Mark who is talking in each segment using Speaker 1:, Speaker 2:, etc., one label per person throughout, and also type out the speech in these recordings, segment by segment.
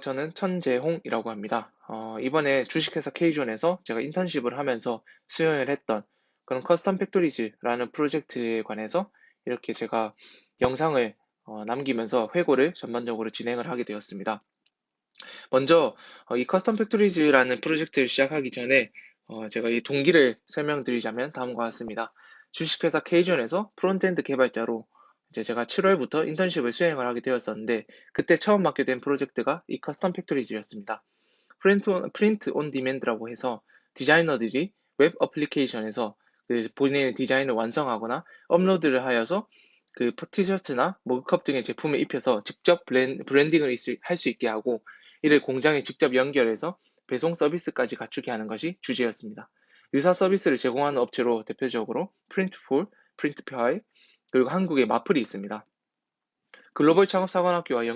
Speaker 1: 저는 천재홍이라고 합니다. 이번에 주식회사 K존에서 제가 인턴십을 하면서 수행을 했던 그런 커스텀 팩토리즈라는 프로젝트에 관해서 이렇게 제가 영상을 남기면서 회고를 전반적으로 진행을 하게 되었습니다. 먼저 이 커스텀 팩토리즈라는 프로젝트를 시작하기 전에 제가 이 동기를 설명드리자면 다음과 같습니다. 주식회사 K존에서 프론트엔드 개발자로 이제 제가 7월부터 인턴십을 수행을 하게 되었었는데 그때 처음 맡게 된 프로젝트가 이 커스텀 팩토리즈였습니다. 프린트 온 디맨드라고 해서 디자이너들이 웹 어플리케이션에서 그 본인의 디자인을 완성하거나 업로드를 하여서 그 티셔츠나 머그컵 등의 제품을 입혀서 직접 브랜딩을 할 수 있게 하고 이를 공장에 직접 연결해서 배송 서비스까지 갖추게 하는 것이 주제였습니다. 유사 서비스를 제공하는 업체로 대표적으로 프린트폴, 프린트파이, 그리고 한국의 마플이 있습니다. 글로벌 창업사관학교와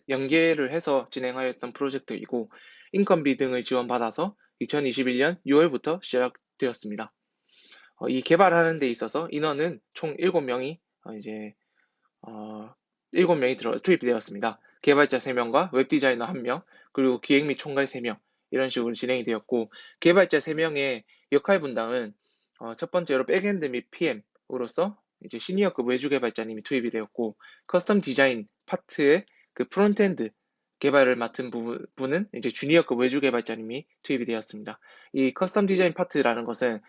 Speaker 1: 연계를 해서 진행하였던 프로젝트이고 인건비 등을 지원받아서 2021년 6월부터 시작되었습니다. 이 개발하는 데 있어서 인원은 총 7명이 이제 7명이 투입되었습니다. 개발자 3명과 웹디자이너 1명, 그리고 기획 및 총괄 3명 이런 식으로 진행이 되었고 개발자 3명의 역할 분담은 첫 번째로 백엔드 및 PM으로서 이제 시니어급 외주 개발자님이 투입이 되었고 커스텀 디자인 파트의 그 프론트엔드 개발을 맡은 부분은 이제 주니어급 외주 개발자님이 투입이 되었습니다. 이 커스텀 디자인 파트라는 것은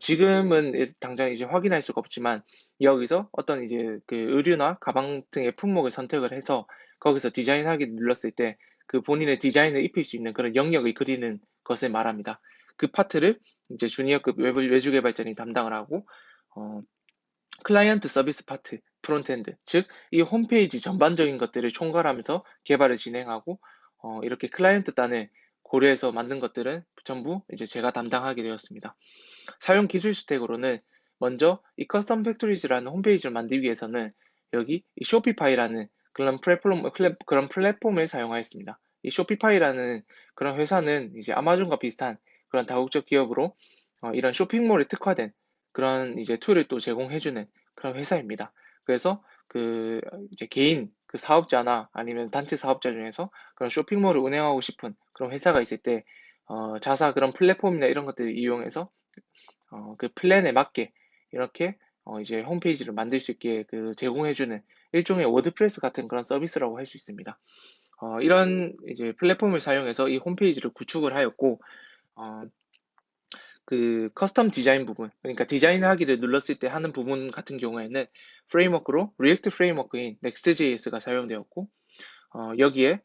Speaker 1: 지금은 당장 이제 확인할 수가 없지만 여기서 어떤 이제 그 의류나 가방 등의 품목을 선택을 해서 거기서 디자인하기 눌렀을 때 그 본인의 디자인을 입힐 수 있는 그런 영역을 그리는 것을 말합니다. 그 파트를 이제 주니어급 외주 개발자님 담당을 하고 어, 클라이언트 서비스 파트, 프론트엔드, 즉 이 홈페이지 전반적인 것들을 총괄하면서 개발을 진행하고 이렇게 클라이언트 단을 고려해서 만든 것들은 전부 이제 제가 담당하게 되었습니다. 사용 기술 스택으로는 먼저 이 커스텀 팩토리즈라는 홈페이지를 만들기 위해서는 여기 이 쇼피파이라는 그런 플랫폼을 사용하였습니다. 이 쇼피파이라는 그런 회사는 이제 아마존과 비슷한 그런 다국적 기업으로 이런 쇼핑몰에 특화된 그런 이제 툴을 또 제공해주는 그런 회사입니다. 그래서 그 이제 개인 그 사업자나 아니면 단체 사업자 중에서 그런 쇼핑몰을 운영하고 싶은 그런 회사가 있을 때 자사 그런 플랫폼이나 이런 것들을 이용해서 그 플랜에 맞게 이렇게 이제 홈페이지를 만들 수 있게 그 제공해주는 일종의 워드프레스 같은 그런 서비스라고 할 수 있습니다. 이런 이제 플랫폼을 사용해서 이 홈페이지를 구축을 하였고, 어, 그 커스텀 디자인 부분, 그러니까 디자인하기를 눌렀을 때 하는 부분 같은 경우에는 프레임워크로 리액트 프레임워크인 Next.js가 사용되었고, 여기에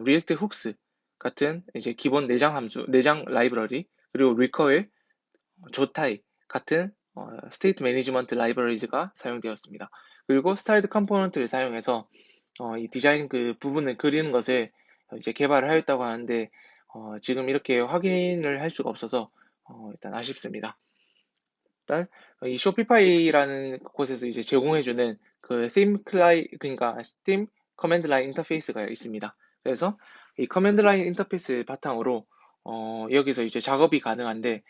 Speaker 1: 리액트 훅스 같은 이제 기본 내장 함수, 내장 라이브러리, 그리고 리커일, 조타이 같은 스테이트 매니지먼트 라이브러리즈가 사용되었습니다. 그리고 스타일드 컴포넌트를 사용해서 이 디자인 그 부분을 그리는 것을 이제 개발을 하였다고 하는데 지금 이렇게 확인을 할 수가 없어서 일단 아쉽습니다. 일단 이 쇼피파이라는 곳에서 이제 제공해주는 그 그러니까 스팀 커맨드 라인 인터페이스가 있습니다. 그래서 이 커맨드 라인 인터페이스 바탕으로 여기서 이제 작업이 가능한데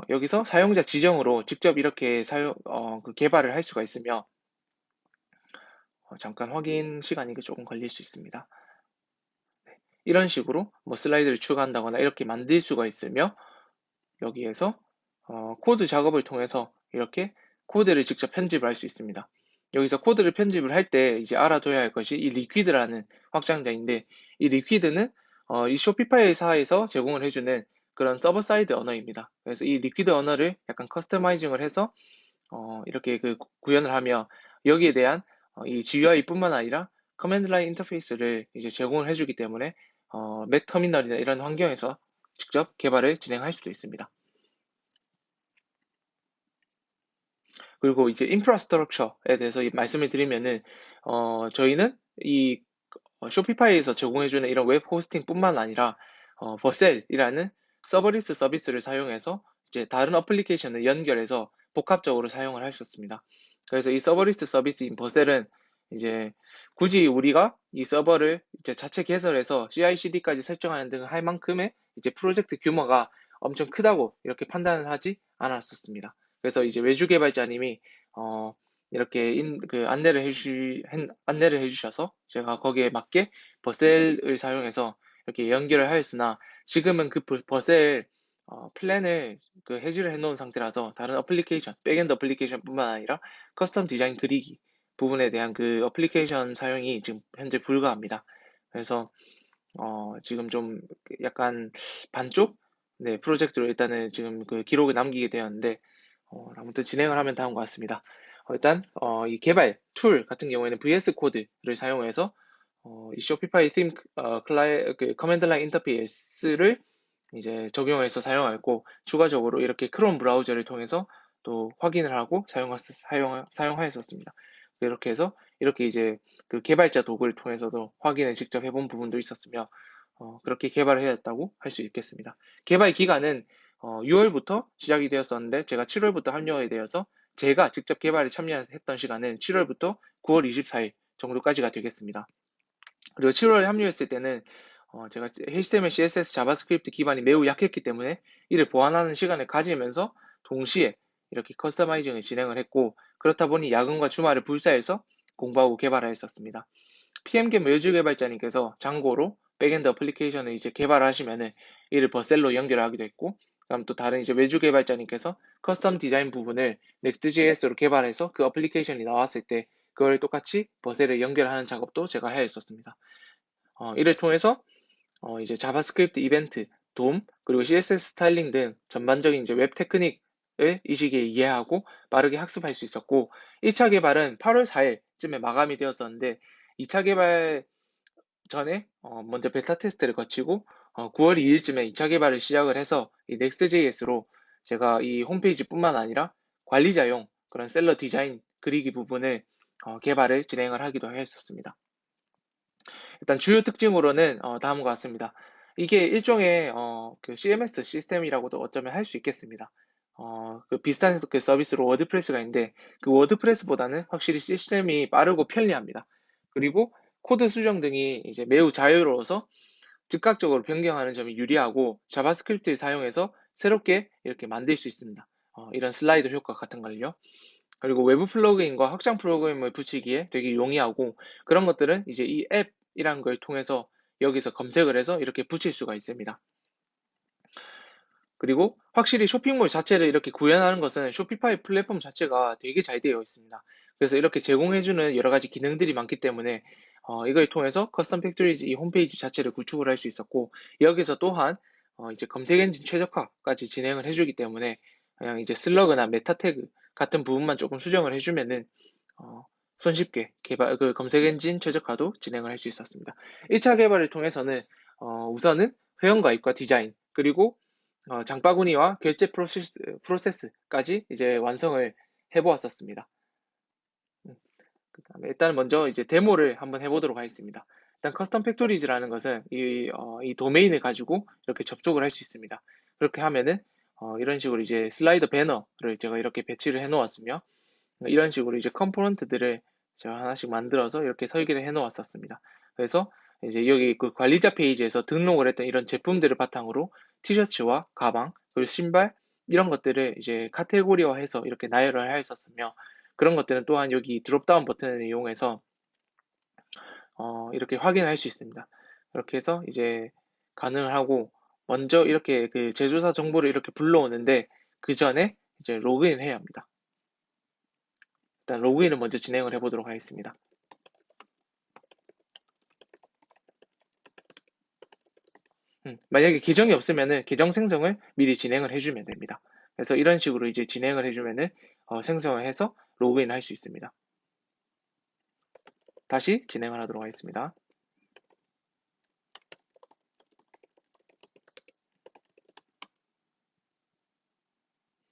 Speaker 1: 여기서 사용자 지정으로 직접 이렇게 그 개발을 할 수가 있으며 잠깐 확인 시간이 조금 걸릴 수 있습니다. 이런 식으로 뭐 슬라이드를 추가한다거나 이렇게 만들 수가 있으며 여기에서 코드 작업을 통해서 이렇게 코드를 직접 편집을 할 수 있습니다. 여기서 코드를 편집을 할 때 이제 알아둬야 할 것이 이 리퀴드라는 확장자인데 이 리퀴드는 이 쇼피파이사에서 제공을 해주는 그런 서버 사이드 언어입니다. 그래서 이 리퀴드 언어를 약간 커스터마이징을 해서 이렇게 그 구현을 하며 여기에 대한 이 GUI뿐만 아니라 커맨드 라인 인터페이스를 이제 제공을 해주기 때문에 맥 터미널이나 이런 환경에서 직접 개발을 진행할 수도 있습니다. 그리고 이제 인프라스트럭처에 대해서 말씀을 드리면은 저희는 이 쇼피파이에서 제공해주는 이런 웹 호스팅뿐만 아니라 버셀이라는 서버리스 서비스를 사용해서 이제 다른 어플리케이션을 연결해서 복합적으로 사용을 할 수 있습니다. 그래서 이 서버리스 서비스인 버셀은 이제 굳이 우리가 이 서버를 이제 자체 개설해서 CI/CD까지 설정하는 등 할 만큼의 이제 프로젝트 규모가 엄청 크다고 이렇게 판단을 하지 않았었습니다. 그래서 이제 외주 개발자님이 이렇게 그 안내를 해주셔서 제가 거기에 맞게 버셀을 사용해서 이렇게 연결을 하였으나 지금은 그 버셀 플랜을 그 해지를 해놓은 상태라서 다른 어플리케이션, 백엔드 어플리케이션뿐만 아니라 커스텀 디자인 그리기 부분에 대한 그 어플리케이션 사용이 지금 현재 불가합니다. 그래서 지금 좀 약간 반쪽 네, 프로젝트로 일단은 지금 그 기록을 남기게 되었는데 아무튼 진행을 하면 다음과 같습니다. 일단 이 개발 툴 같은 경우에는 VS 코드를 사용해서 이 쇼피파이 팀 그 커맨드 라인 인터페이스를 이제 적용해서 사용하였고 추가적으로 이렇게 크롬 브라우저를 통해서 또 확인을 하고 사용하였었습니다. 이렇게 해서 이렇게 이제 그 개발자 도구를 통해서도 확인을 직접 해본 부분도 있었으며 그렇게 개발을 해왔다고 할 수 있겠습니다. 개발 기간은 6월부터 시작이 되었었는데 제가 7월부터 합류하게 되어서 제가 직접 개발에 참여했던 시간은 7월부터 9월 24일 정도까지가 되겠습니다. 그리고 7월에 합류했을 때는 제가 HTML, CSS, 자바스크립트 기반이 매우 약했기 때문에 이를 보완하는 시간을 가지면서 동시에 이렇게 커스터마이징을 진행을 했고 그렇다 보니 야근과 주말을 불사해서 공부하고 개발하였었습니다. PM겜 외주 개발자님께서 참고로 백엔드 어플리케이션을 이제 개발하시면은 이를 버셀로 연결하기도 했고, 그다음 또 다른 이제 외주 개발자님께서 커스텀 디자인 부분을 Next.js로 개발해서 그 어플리케이션이 나왔을 때 그걸 똑같이 버셀에 연결하는 작업도 제가 해있었습니다. 이를 통해서 이제 자바스크립트 이벤트, 돔, 그리고 CSS 스타일링 등 전반적인 이제 웹 테크닉을 이 시기에 이해하고 빠르게 학습할 수 있었고, 1차 개발은 8월 4일쯤에 마감이 되었었는데, 2차 개발 전에 먼저 베타 테스트를 거치고 9월 2일쯤에 2차 개발을 시작을 해서 이 Next.js로 제가 이 홈페이지뿐만 아니라 관리자용 그런 셀러 디자인 그리기 부분을 개발을 진행을 하기도 했었습니다. 일단 주요 특징으로는 다음과 같습니다. 이게 일종의 그 CMS 시스템이라고도 어쩌면 할 수 있겠습니다. 그 비슷한 그 서비스로 워드프레스가 있는데 그 워드프레스보다는 확실히 시스템이 빠르고 편리합니다. 그리고 코드 수정 등이 이제 매우 자유로워서 즉각적으로 변경하는 점이 유리하고 자바스크립트를 사용해서 새롭게 이렇게 만들 수 있습니다. 이런 슬라이드 효과 같은 걸요. 그리고 외부 플러그인과 확장 프로그램을 붙이기에 되게 용이하고 그런 것들은 이제 이 앱이라는 걸 통해서 여기서 검색을 해서 이렇게 붙일 수가 있습니다. 그리고 확실히 쇼핑몰 자체를 이렇게 구현하는 것은 쇼피파이 플랫폼 자체가 되게 잘 되어 있습니다. 그래서 이렇게 제공해주는 여러 가지 기능들이 많기 때문에 이걸 통해서 커스텀 팩토리즈 이 홈페이지 자체를 구축을 할 수 있었고 여기서 또한 이제 검색 엔진 최적화까지 진행을 해주기 때문에 그냥 이제 슬러그나 메타 태그 같은 부분만 조금 수정을 해주면은 어, 손쉽게 그 검색 엔진 최적화도 진행을 할 수 있었습니다. 1차 개발을 통해서는 우선은 회원가입과 디자인 그리고 장바구니와 결제 프로세스까지 이제 완성을 해보았었습니다. 그다음에 일단 먼저 이제 데모를 한번 해보도록 하겠습니다. 일단 커스텀 팩토리즈라는 것은 이 도메인을 가지고 이렇게 접속을 할 수 있습니다. 그렇게 하면은 이런 식으로 이제 슬라이더 배너를 제가 이렇게 배치를 해 놓았으며 이런 식으로 이제 컴포넌트들을 제가 하나씩 만들어서 이렇게 설계를 해 놓았었습니다. 그래서 이제 여기 그 관리자 페이지에서 등록을 했던 이런 제품들을 바탕으로 티셔츠와 가방, 그리고 신발 이런 것들을 이제 카테고리화해서 이렇게 나열을 하였었으며 그런 것들은 또한 여기 드롭다운 버튼을 이용해서 이렇게 확인할 수 있습니다. 이렇게 해서 이제 가능을 하고 먼저 이렇게 그 제조사 정보를 이렇게 불러오는데 그 전에 이제 로그인을 해야 합니다. 일단 로그인을 먼저 진행을 해보도록 하겠습니다. 만약에 계정이 없으면은 계정 생성을 미리 진행을 해주면 됩니다. 그래서 이런 식으로 이제 진행을 해주면은 생성을 해서 로그인을 할 수 있습니다. 다시 진행을 하도록 하겠습니다.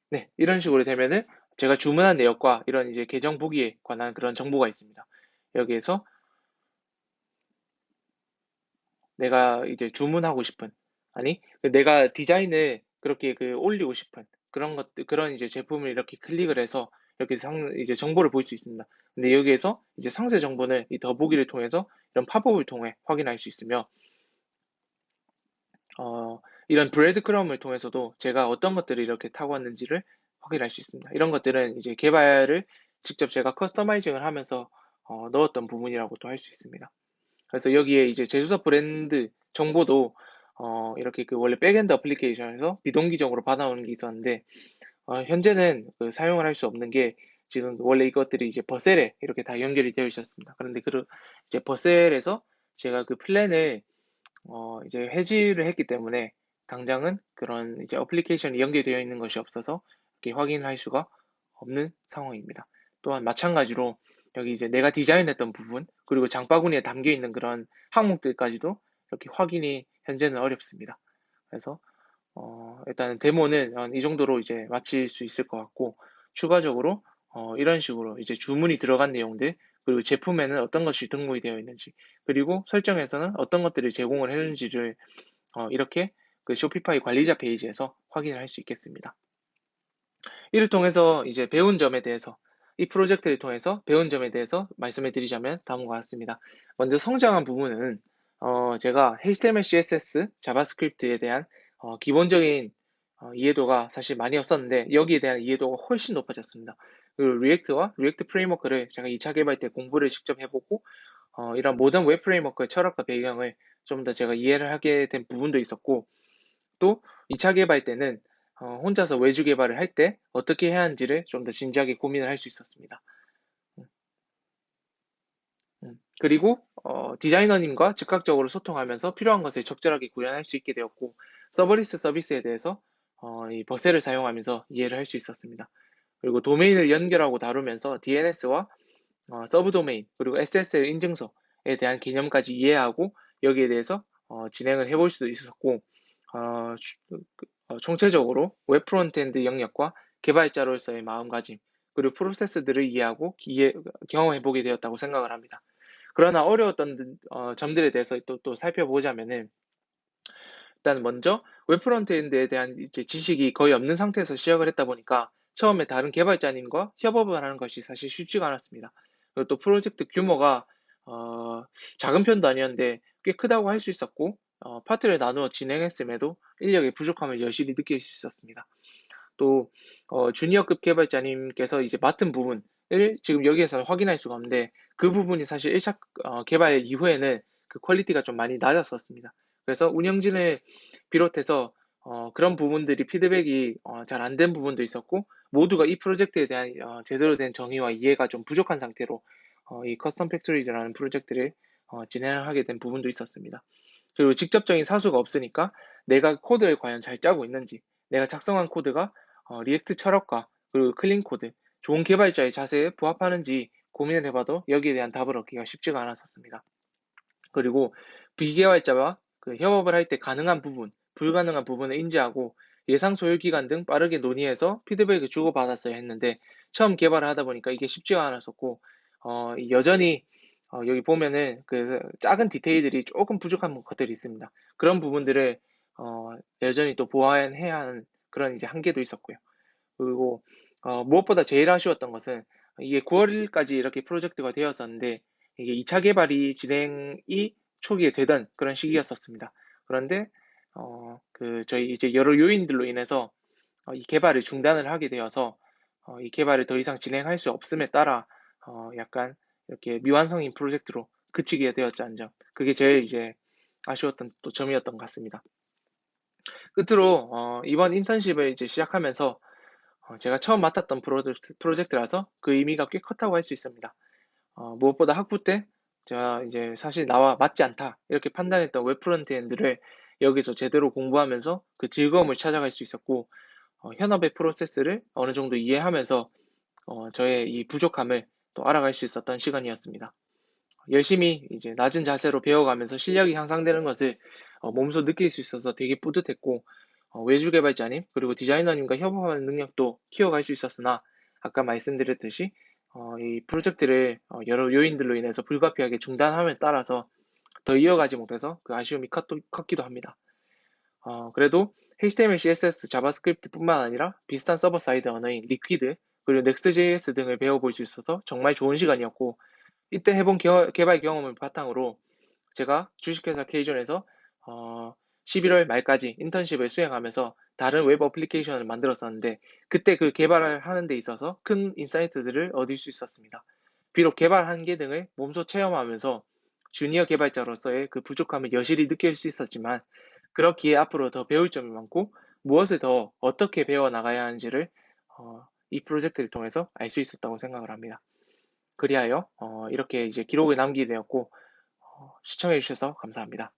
Speaker 1: 네, 이런 식으로 되면은 제가 주문한 내역과 이런 이제 계정 보기에 관한 그런 정보가 있습니다. 여기에서 내가 이제 주문하고 싶은, 아니, 내가 디자인을 그렇게 그 올리고 싶은 그런 것들, 그런 이제 제품을 이렇게 클릭을 해서 이렇게 이제 정보를 볼 수 있습니다. 근데 여기에서 이제 상세 정보는 이 더보기를 통해서 이런 팝업을 통해 확인할 수 있으며, 이런 브레드 크럼을 통해서도 제가 어떤 것들을 이렇게 타고 왔는지를 확인할 수 있습니다. 이런 것들은 이제 개발을 직접 제가 커스터마이징을 하면서 넣었던 부분이라고도 할 수 있습니다. 그래서 여기에 이제 제조사 브랜드 정보도 이렇게 그 원래 백엔드 어플리케이션에서 비동기적으로 받아오는 게 있었는데 현재는 그 사용을 할 수 없는 게 지금 원래 이것들이 이제 버셀에 이렇게 다 연결이 되어 있었습니다. 그런데 이제 버셀에서 제가 그 플랜을 이제 해지를 했기 때문에 당장은 그런 이제 어플리케이션이 연결되어 있는 것이 없어서 이렇게 확인할 수가 없는 상황입니다. 또한 마찬가지로 여기 이제 내가 디자인했던 부분 그리고 장바구니에 담겨 있는 그런 항목들까지도 이렇게 확인이 현재는 어렵습니다. 그래서 일단 데모는 이 정도로 이제 마칠 수 있을 것 같고 추가적으로 이런 식으로 이제 주문이 들어간 내용들 그리고 제품에는 어떤 것이 등록이 되어 있는지 그리고 설정에서는 어떤 것들을 제공을 했는지를 이렇게 그 쇼피파이 관리자 페이지에서 확인을 할 수 있겠습니다. 이를 통해서 이제 배운 점에 대해서 이 프로젝트를 통해서 배운 점에 대해서 말씀을 드리자면 다음과 같습니다. 먼저 성장한 부분은 제가 HTML, CSS, 자바스크립트에 대한 기본적인 이해도가 사실 많이 없었는데 여기에 대한 이해도가 훨씬 높아졌습니다. 그리고 리액트와 리액트 프레임워크를 제가 2차 개발 때 공부를 직접 해보고 이런 모든 웹 프레임워크의 철학과 배경을 좀 더 제가 이해를 하게 된 부분도 있었고 또 2차 개발 때는 혼자서 외주 개발을 할 때 어떻게 해야 하는지를 좀 더 진지하게 고민을 할 수 있었습니다. 음, 그리고 디자이너님과 즉각적으로 소통하면서 필요한 것을 적절하게 구현할 수 있게 되었고 서버리스 서비스에 대해서 이 버셀을 사용하면서 이해를 할 수 있었습니다. 그리고 도메인을 연결하고 다루면서 DNS와 서브 도메인 그리고 SSL 인증서에 대한 개념까지 이해하고 여기에 대해서 진행을 해볼 수도 있었고 총체적으로 웹 프론트엔드 영역과 개발자로서의 마음가짐 그리고 프로세스들을 이해하고 경험해보게 되었다고 생각을 합니다. 그러나 어려웠던 점들에 대해서 또 살펴보자면은 일단 먼저 웹 프론트엔드에 대한 이제 지식이 거의 없는 상태에서 시작을 했다 보니까 처음에 다른 개발자님과 협업을 하는 것이 사실 쉽지가 않았습니다. 그리고 또 프로젝트 규모가 어, 작은 편도 아니었는데 꽤 크다고 할 수 있었고 파트를 나누어 진행했음에도 인력의 부족함을 여실히 느낄 수 있었습니다. 또 주니어급 개발자님께서 이제 맡은 부분을 지금 여기에서 확인할 수가 없는데 그 부분이 사실 1차 개발 이후에는 그 퀄리티가 좀 많이 낮았었습니다. 그래서 운영진을 비롯해서 그런 부분들이 피드백이 잘 안 된 부분도 있었고 모두가 이 프로젝트에 대한 제대로 된 정의와 이해가 좀 부족한 상태로 이 커스텀 팩토리즈라는 프로젝트를 진행을 하게 된 부분도 있었습니다. 그리고 직접적인 사수가 없으니까 내가 코드를 과연 잘 짜고 있는지, 내가 작성한 코드가 리액트 철학과 그리고 클린 코드, 좋은 개발자의 자세에 부합하는지 고민을 해봐도 여기에 대한 답을 얻기가 쉽지가 않았었습니다. 그리고 비개발자와 그 협업을 할 때 가능한 부분, 불가능한 부분을 인지하고 예상 소요 기간 등 빠르게 논의해서 피드백을 주고받았어야 했는데 처음 개발을 하다 보니까 이게 쉽지가 않았었고 여전히 여기 보면은 그 작은 디테일들이 조금 부족한 것들이 있습니다. 그런 부분들을 여전히 또 보완해야 하는 그런 이제 한계도 있었고요. 그리고 무엇보다 제일 아쉬웠던 것은 이게 9월까지 이렇게 프로젝트가 되었었는데 이게 2차 개발이 진행이 초기에 되던 그런 시기였었습니다. 그런데 그 저희 이제 여러 요인들로 인해서 이 개발을 중단을 하게 되어서 이 개발을 더 이상 진행할 수 없음에 따라 약간 이렇게 미완성인 프로젝트로 그치게 되었지 점. 그게 제일 이제 아쉬웠던 또 점이었던 것 같습니다. 끝으로 이번 인턴십을 이제 시작하면서 제가 처음 맡았던 프로젝트라서 그 의미가 꽤 컸다고 할 수 있습니다. 무엇보다 학부 때 제가 이제 사실 나와 맞지 않다 이렇게 판단했던 웹 프론트엔드를 여기서 제대로 공부하면서 그 즐거움을 찾아갈 수 있었고 현업의 프로세스를 어느 정도 이해하면서 저의 이 부족함을 또 알아갈 수 있었던 시간이었습니다. 열심히 이제 낮은 자세로 배워가면서 실력이 향상되는 것을 몸소 느낄 수 있어서 되게 뿌듯했고 외주 개발자님 그리고 디자이너님과 협업하는 능력도 키워갈 수 있었으나 아까 말씀드렸듯이 이 프로젝트를 여러 요인들로 인해서 불가피하게 중단함에 따라서 더 이어가지 못해서 그 아쉬움이 컸기도 합니다. 그래도 HTML, CSS, 자바스크립트뿐만 아니라 비슷한 서버 사이드 언어인 리퀴드 그리고 넥스트.js 등을 배워볼 수 있어서 정말 좋은 시간이었고 이때 해본 개발 경험을 바탕으로 제가 주식회사 K존에서 11월 말까지 인턴십을 수행하면서 다른 웹 어플리케이션을 만들었었는데 그때 그 개발을 하는 데 있어서 큰 인사이트들을 얻을 수 있었습니다. 비록 개발 한계 등을 몸소 체험하면서 주니어 개발자로서의 그 부족함을 여실히 느낄 수 있었지만 그렇기에 앞으로 더 배울 점이 많고 무엇을 더 어떻게 배워 나가야 하는지를 이 프로젝트를 통해서 알 수 있었다고 생각을 합니다. 그리하여 이렇게 이제 기록을 남기게 되었고 시청해 주셔서 감사합니다.